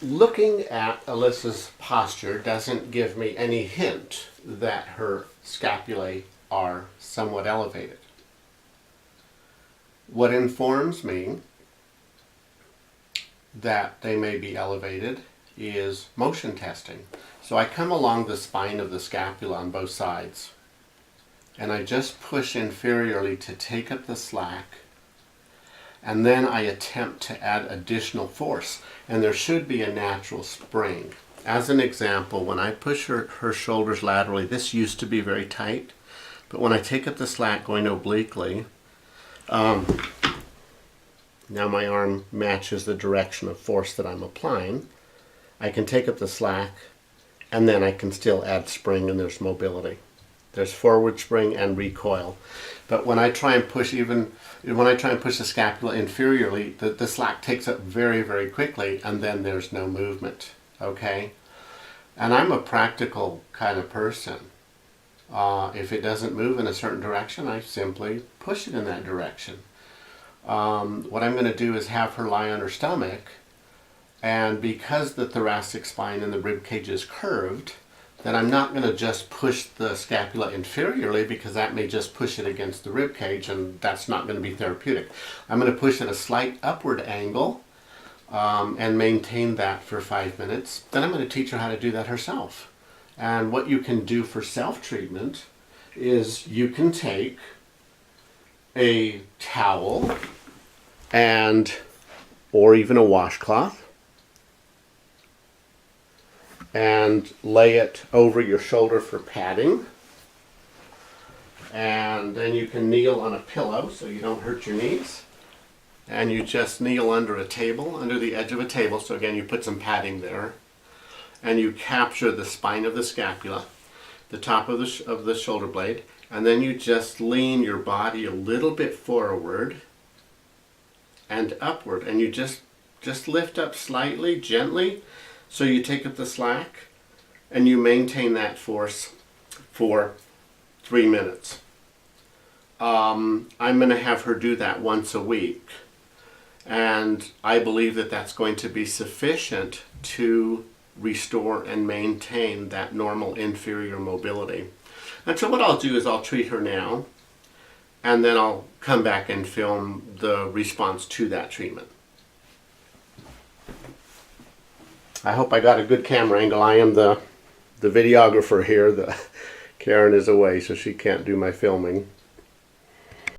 looking at Alyssa's posture doesn't give me any hint that her scapulae are somewhat elevated. What informs me that they may be elevated is motion testing. So I come along the spine of the scapula on both sides, and I just push inferiorly to take up the slack, and then I attempt to add additional force, and there should be a natural spring. As an example, when I push her shoulders laterally, this used to be very tight, but when I take up the slack going obliquely, now my arm matches the direction of force that I'm applying. I can take up the slack, and then I can still add spring, and there's mobility. There's forward spring and recoil. But when I try and push the scapula inferiorly, the slack takes up very, very quickly, and then there's no movement, okay? And I'm a practical kind of person. If it doesn't move in a certain direction, I simply push it in that direction. What I'm going to do is have her lie on her stomach, and because the thoracic spine and the rib cage is curved, then I'm not going to just push the scapula inferiorly, because that may just push it against the rib cage, and that's not going to be therapeutic. I'm going to push at a slight upward angle and maintain that for 5 minutes. Then I'm going to teach her how to do that herself. And what you can do for self-treatment is you can take a towel or even a washcloth and lay it over your shoulder for padding, and then you can kneel on a pillow so you don't hurt your knees, and you just kneel under a table, under the edge of a table, so again you put some padding there, and you capture the spine of the scapula, the top of the shoulder blade, and then you just lean your body a little bit forward and upward, and you just lift up slightly, gently. So you take up the slack and you maintain that force for 3 minutes. I'm going to have her do that once a week, and I believe that that's going to be sufficient to restore and maintain that normal inferior mobility. And so what I'll do is I'll treat her now, and then I'll come back and film the response to that treatment. I hope I got a good camera angle. I am the videographer here. Karen is away, so she can't do my filming.